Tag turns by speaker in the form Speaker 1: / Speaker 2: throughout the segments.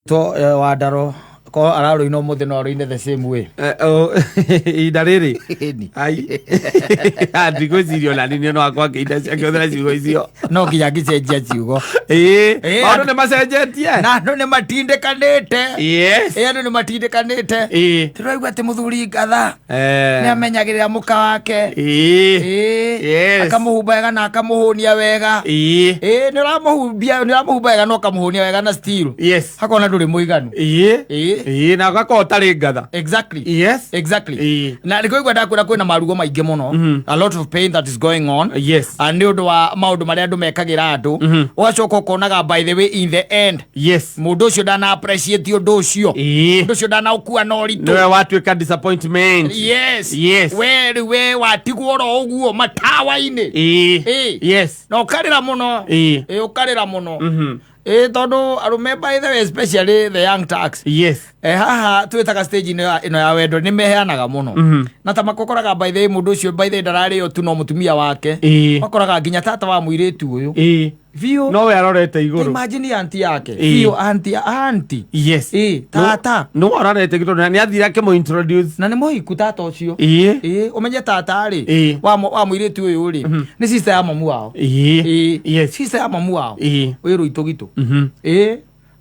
Speaker 1: To Wadaro ko araro ino muthe no ine the same way.
Speaker 2: Idariri. Ai. Ndigo zirio na nini no akwa keida cia ciugo icio.
Speaker 1: No kinya gicenjia ciugo.
Speaker 2: Andu ne macenjetie.
Speaker 1: Na andu ne matindikanite.
Speaker 2: Yes.
Speaker 1: Andu ne matindikanite. Turaigua ati muthuri ngatha. Ni amenyagirira muka wake.
Speaker 2: Yes.
Speaker 1: Akamuhumba wega na akamuhunia wega. Ni ramuhumba wega no akamuhunia wega na still.
Speaker 2: Yes.
Speaker 1: Hakona nduri muiganu.
Speaker 2: Na gako tari ngatha.
Speaker 1: Exactly.
Speaker 2: Yes.
Speaker 1: Exactly. Na ndikoigua ndakwira kwina marugo maingi muno. A lot of pain that is going on.
Speaker 2: Yes.
Speaker 1: And ndu wa maundu maria andu mekagira andu. Ugacoka ukonaga by the way in the end.
Speaker 2: Yes.
Speaker 1: Mundu ucio ndana appreciate undu ucio. Mundu ucio ndana ukua no ritu.
Speaker 2: Nwe watuika disappointment.
Speaker 1: Yes.
Speaker 2: Yes.
Speaker 1: We watigwo ro uguo matawa-ini.
Speaker 2: Yes.
Speaker 1: No ukarira muno. Ukarira muno. Tondu arume by the way especially the young tax.
Speaker 2: Yes.
Speaker 1: Haha twitaga stage ino ya wendo ni meheanaga muno. Na ta makokoraga by the way mundu ucio by the way ndarari o tu no mutumia wake. Makoraga nginya tata wa muiritu uyu. Vio
Speaker 2: no we arorete iguru.
Speaker 1: Imagine auntie yake. Vio auntie.
Speaker 2: Yes.
Speaker 1: Tata.
Speaker 2: No arorete iguru ni athira ke mo introduce.
Speaker 1: Na ni muhiku tata ucio. Umenye tata ri. Wa muiritu uyu ri. Ni sister ya mamu wao.
Speaker 2: Yes.
Speaker 1: Sister ya mamu wao. Wiru itogitu.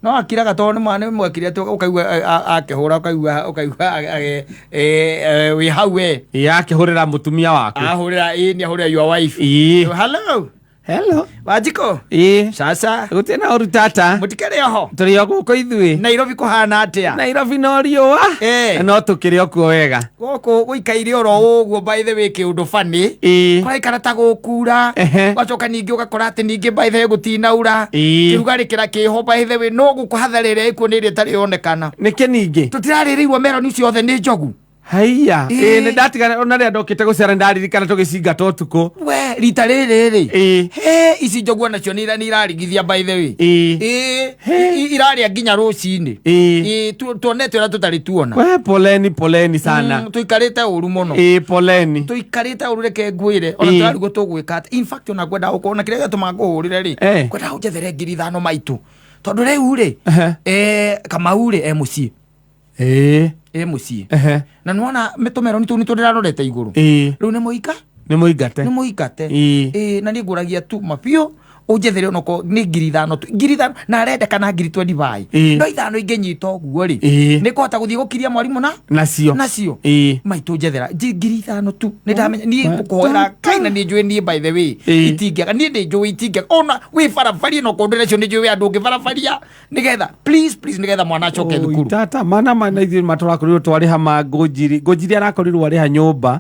Speaker 1: No akiraga to ni mwana mwekire to ukaigua akihura ukaigua we how we
Speaker 2: akihurira mutumia wake
Speaker 1: ahurira ni ahurira your wife. Hello Wajiko. Sasa
Speaker 2: gutena uru tata
Speaker 1: mutikere ho
Speaker 2: turi guko ithui
Speaker 1: Nairobi kuhana atia.
Speaker 2: Nairobi no riua no tukiri okuo wega
Speaker 1: goko guikaire oro uguo by the way kiundu fani kwa ikarata gukura gacoka ningi ugakora ati ningi by the way gutinaura kirugari kira kiho by the way no gukuhatharire ikuo ni ritari onekana
Speaker 2: niki ningi
Speaker 1: tutiraririrwo meroni ciothe ni njogu.
Speaker 2: Haiya ni ndatigana ona ria ndokite gucera ndaririkana tugicinga totuko
Speaker 1: we rita riri ici njogua nacio ni irarigithia by the way iraria nginya rucini tuonete ura tutari tuona.
Speaker 2: We poleni sana
Speaker 1: tuikarite uru muno
Speaker 2: poleni
Speaker 1: tuikarite uru reke ngwire ona turarugo tugwika in fact ona gwenda ukona kiria gituma nguhurire ri gwenda unjethere 5,000 maitu tondu riu ri Kamau ri MC muciĩ na nwana mĩtũmero tu nĩtũrarorete igũrũ rĩu nĩ mũingate na nĩ ngũragia tu mapio unjethere onoko ni 5,000 na arendekana 25 no 5 ingĩnyita ũguo rĩ nĩ kũhota gũthiĩ gũkiria mwarimũ nacio maitu njethera 5,000 tu nĩ ndamenya niĩ ngũkũhoera kaina nĩ njũĩ niĩ by the way itingĩaga niĩ nĩ njũĩ itingĩaga ona wĩ barabari no kũndũ nacio nĩ njũĩ andũ ũngĩ barabaria nĩgetha please nĩgetha mwana acoke thukuru.
Speaker 2: Tata mana ithuĩ matũrakorirwo twarĩha ma ngũnjiri arakorirwo arĩha nyũmba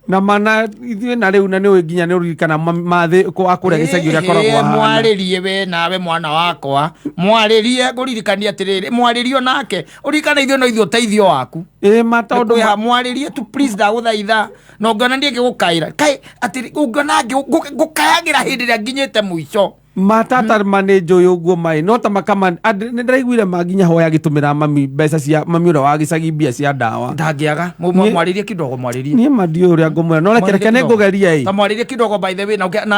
Speaker 2: na mana ithuĩ na rĩu na nĩ nginya nĩ ũririkana mathĩ akũrĩa gĩcagi ũrĩa akoragwo hana
Speaker 1: mwarĩrie we nawe mwana wakwa mwarĩrie ngũririkania atĩrĩrĩ mwarĩrie nake ũririkana ithuĩ no ithuĩ ũteithio waku
Speaker 2: matondu
Speaker 1: mwarĩrie tu please ndagũthaitha no ngona ndiĩ ngĩgũkaĩra kaĩ atĩ ngona ngũkayagĩra hĩndĩ ĩrĩa nginyĩte mũico
Speaker 2: matata manenjo yoguo mai no ta makama nĩndĩraiguire manginya hoya gĩtũmĩra mami mbeca cia mami ũrĩa wa gĩcagi mbia cia ndawa
Speaker 1: ndangĩaga mwarĩrie kidogo mwarĩrie
Speaker 2: niĩ mandiũ ũrĩa ngũmwĩra no reke nĩ ngũgeria
Speaker 1: ta mwarĩrie kidogo by the way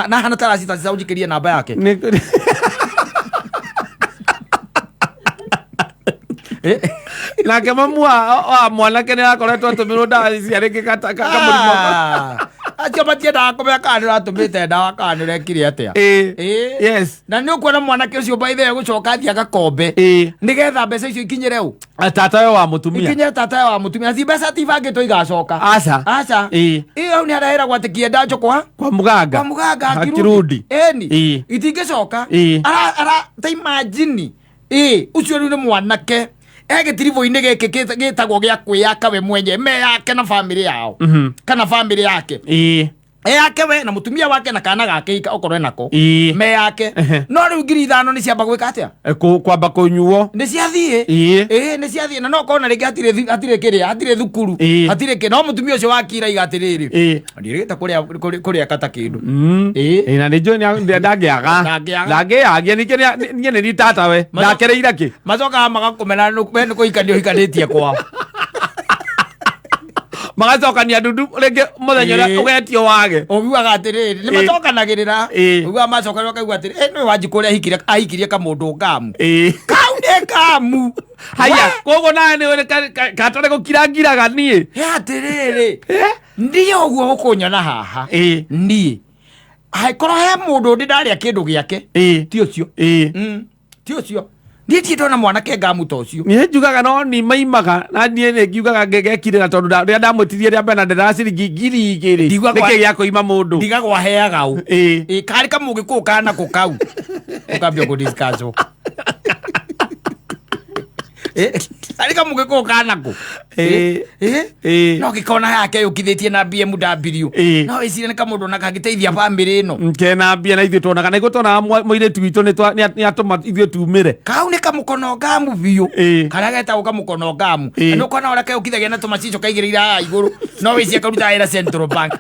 Speaker 1: na hana taracita cicaunjĩkĩrie namba yake
Speaker 2: nake mamu wa mwanake nĩ akoretwo atũmĩrwo ndawa cia rĩngĩ kamũrimũ
Speaker 1: acio matiendaga kũmenya kana nĩũratũmĩte ndawa kana nĩũrekire atĩa.
Speaker 2: Yes.
Speaker 1: Na nĩ ũkuona mwanake ũcio by the way gũcoka athiĩ agakombe nĩgetha mbeca icio ikinyĩre ũ
Speaker 2: tata we wa mũtumia
Speaker 1: ikinyĩre tata we wa mũtumia ti mbeca tibangĩtwo igacoka aca ĩyo nĩ arahĩragwo atĩ kĩenda njũkwa
Speaker 2: kwa mũganga
Speaker 1: akirundi itingĩcoka ta imagine ucio rĩu nĩ mwanake gĩtiribo-inĩ gĩkĩ gĩtagwo gĩa kwĩyaka we mwenye meyake na family yao kana family yake yake we na mutumia wake na kana gake ika okorwe nako meyake no rĩu 5,000 nĩ ciamba gwĩka atĩa
Speaker 2: kwamba kũnyuo
Speaker 1: nĩ ciathiĩ nĩ ciathiĩ na no kona rĩngĩ hatirĩ thukuru hatirĩ no mutumia ũcio wakira iga atĩrĩrĩ ndirĩgĩte kũrĩa kata kĩndũ
Speaker 2: na nĩ njũĩ ndangĩagia ningĩ nĩ tata we ndakereire kĩ
Speaker 1: macokaga magakũmena nĩ kũhikanio hikanĩtie kwao
Speaker 2: magacokania ndundu rĩngĩ mũthenya ũrĩa ũgetio wage
Speaker 1: ũguaga atĩrĩrĩ nĩ macokanagĩrĩra ũguaga macokanĩrĩra ũkaigua atĩrĩ nĩ Wanjikũ ũrĩa ahikirie kamũndũ ngamu kau nĩ ngamu
Speaker 2: haya koguo nawe nĩ katarĩ gũkirangiraga niĩ
Speaker 1: atĩrĩrĩ ndiĩ ũguo ũkũnyona haha niĩ angĩkorwo he mũndũ ndĩ ndarĩa kĩndũ gĩake ti ũcio ti ũcio niĩ ti ndona mwanake ngamu ta ũcio
Speaker 2: niĩ njugaga no nĩ maimaga na niĩ nĩ ngiugaga ngegekirĩra tondũ rĩrĩa ndamwĩtirie rĩa mbere na ndĩra ciringi ngiri igĩrĩ nĩkĩ gĩa kũima mũndũ
Speaker 1: ndigagwa heaga ũ karĩ kamũgĩkũũ kana kũ kau ũkambia kũdiscusswo arĩ kamũgĩkũũ kana kũ no gĩkona yake yũkithĩtie na BMW no wĩcirie nĩ kamũndũ na kangĩteithia bamĩrĩ ĩno
Speaker 2: kena mbia na ithuĩ tuonaga na igũtuonaga mũirĩtu witũ nĩatũma ithuĩ tumĩre
Speaker 1: kau nĩ kamũkono ngamu biũ karĩa getagwo kamũkono ngamu na nĩ ũkona ũrĩa keyũkithagia na tũmacico kaigĩrĩire haha igũrũ no wĩcirie karutaga wĩra Central Bank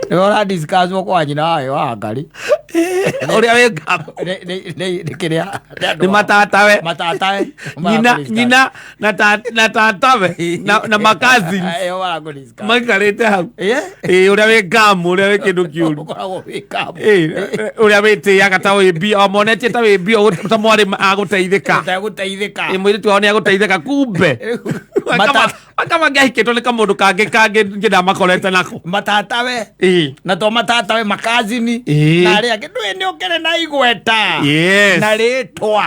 Speaker 1: nĩwona discusswo kwa nyina wayo wa Ngarĩ
Speaker 2: ũrĩa wĩ ngamu
Speaker 1: nĩ kĩrĩa
Speaker 2: nĩ matatawe nyina na tatawe na makazini maikarĩte hau ũrĩa wĩ ngamu ũrĩa wĩ kĩndũ kĩũru ũrĩa wĩtĩaga ta wĩ mbia omonetie ta wĩ mbia ta mwarĩ agũteithĩka mũirĩtu wao nĩ agũteithĩka kumbe makamangĩahikĩtwo nĩ kamũndũ kangĩ ngĩndamakorete nako
Speaker 1: matatawe na to matatawe makazini na arĩa angĩ ndũĩ nĩ ũkĩrĩ na igweta na rĩtwa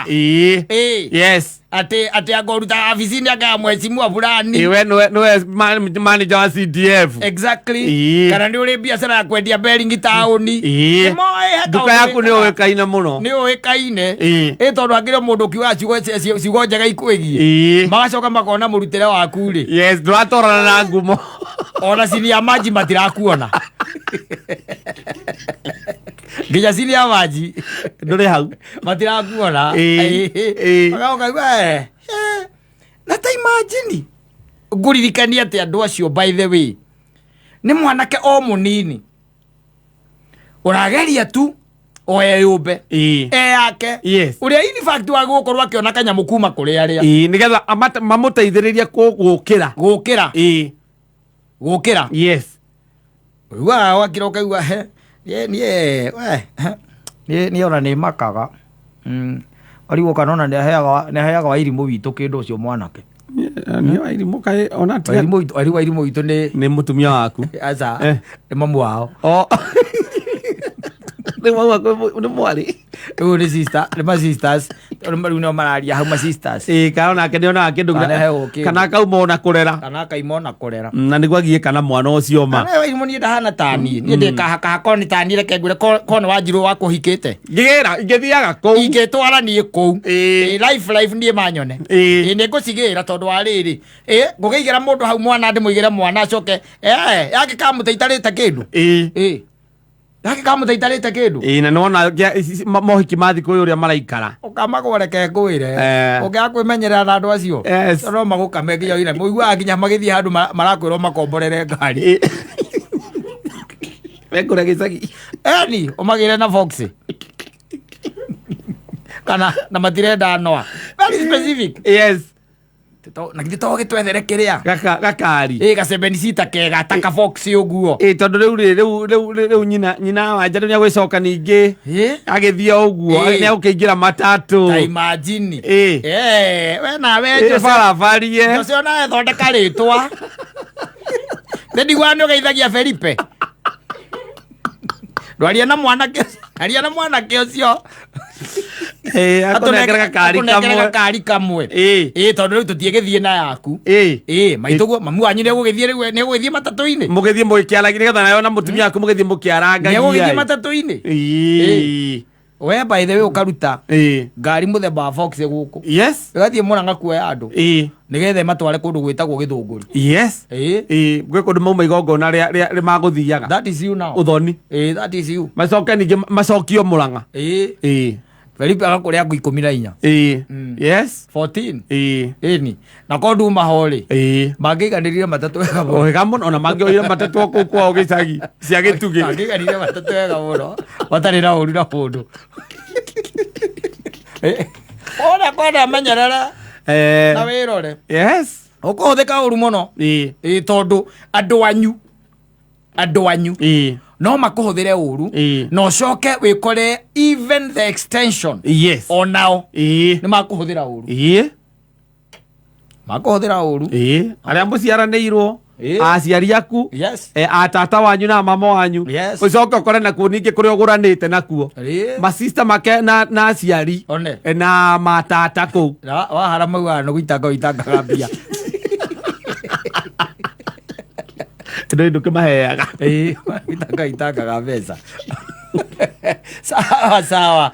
Speaker 1: atĩ angĩruta abici-inĩ anga mheshimiwa fulani
Speaker 2: we nĩwe manager wa CDF
Speaker 1: exactly kana nĩ ũrĩ biacara ya kwendia beringi taũni
Speaker 2: nduka yaku nĩ ũĩkaine mũno
Speaker 1: nĩ ũĩkaine tondũ angĩrĩ mũndũ ũkiuga ciugo njega ikwĩgie magacoka makona mũrutĩre waku rĩ
Speaker 2: ndũratwarana na ngumo
Speaker 1: ona cinia maji matirakuona nginya cinia maji
Speaker 2: ndũrĩ hau
Speaker 1: matirakuona magaũkaigua na ta imagine ngũririkania atĩ andũ acio by the way nĩ mwanake o mũnini ũrageria tu oye yũmbe yake ũrĩa in fact wagũkorwo akĩona kanyamũ kuma kũrĩ arĩa
Speaker 2: nĩgetha mamũteithĩrĩrie gũkĩra yes
Speaker 1: ũiguaga wakĩra ũkaigua niĩ ona nĩ makaga arigwo kana ona nĩaheaga Wairimũ witũ kĩndũ ũcio mwanake
Speaker 2: Wairimũ kaĩ ona
Speaker 1: Wairimũ witũ
Speaker 2: nĩ mũtumia waku
Speaker 1: aca nĩ mamu wao
Speaker 2: nĩ mwarĩ
Speaker 1: ũyũ nĩ sister nĩ ma sisters rĩu nĩo mararia hau ma sisters
Speaker 2: kana onake nĩonaga kĩndũ kana akauma ona kũrera na nĩguo agiĩka mwana ũcio ma
Speaker 1: Wairimũ niĩ ndahana ta niĩ ndĩkahakaha korwo nĩ ta niĩ reke ngwĩre korwo nĩ Wanjirũ wakũhikĩte
Speaker 2: ingĩthiaga kũu
Speaker 1: ingĩtwara niĩ kũu life niĩ manyone nĩ ngũcigĩra tondũ wa rĩrĩ ngũgĩigĩra mũndũ hau mwana ndĩmũigĩre mwana acoke yake kamũte itarĩte kĩndũ yake kamũte itarĩte kĩndũ
Speaker 2: na nĩwona mohiki ma thikũ ũyũ ũrĩa maraikara
Speaker 1: ũkamagwo reke ngwĩre ũngĩaga kwĩmenyerera na andũ acio no magũkame nginya ina mũiguaga nginya magĩthiĩ handũ marakwĩrwo makomborere ngari
Speaker 2: wekũrĩa gĩcagi
Speaker 1: ni ũmagĩre na Foxy kana na matirenda noa very specific na githĩ to gĩtwethere kĩrĩa
Speaker 2: gakari
Speaker 1: gacebeni cita kega ta ka Foxy ũguo
Speaker 2: tondũ rĩu nyina Wanja nĩ agwĩcoka ningĩ agĩthiĩ ũguo nĩ agũkĩingĩra matatũ
Speaker 1: ta imagine we nawe
Speaker 2: barabarie
Speaker 1: ũcio nawe thondeka rĩtwa ndigwa nĩ ũgeithagia Felipe ndwaria na mwanake ũcio
Speaker 2: akonekera
Speaker 1: gakari kamwe tondũ rĩu tũtiĩgĩthiĩ na yaku maitũguo mamu wanyu nĩegũgĩthiĩ matatũ-inĩ
Speaker 2: mũgĩthiĩ mũgĩkĩaragia nĩgetha nayo na mũtumia waku mũgĩthiĩ mũkĩarangagia
Speaker 1: nĩegũgĩthiĩ matatũ-inĩ we by the way ũkaruta ngari mũthemba wa Foxy gũkũ ĩgathiĩ Mũrang'a kuoya andũ nĩgetha matware kũndũ gwĩtagwo Gĩthũngũri
Speaker 2: gwĩ kũndũ mauma igongona rĩa magũthiaga ũthoni macoke ningĩ macokio Mũrang'a
Speaker 1: Felipe agakũrĩa ngũ 14 14 na ko nduma ho-rĩ mangĩiganĩrire matatũ
Speaker 2: wega mũno ona mangĩoire matatũ kũu kwao gĩcagi cia Gĩtugĩ
Speaker 1: mangĩiganĩrire matatũ wega mũno matarĩ na ũru na mũndũ ona kwenda menyerere na wĩrore Ũkũhũthĩka ũru mũno. Tondũ andũ anyu no makũhũthĩre ũru na ũcoke wĩkore even the extension onao nĩ makũhũthĩra ũru. Makũhũthĩra ũru.
Speaker 2: Arĩa mũciaranĩirwo, aciari aku, atata wanyu na mama wanyu, ũcoke ũkore nakuo ningĩ kũrĩa ũgũranĩte nakuo masista make na aciari na matata kũu.
Speaker 1: Wahara mauga nĩ gũitangaga mbia.
Speaker 2: Ndũkĩmaheaga.
Speaker 1: Gũitangaga mbeca. Sawa sawa.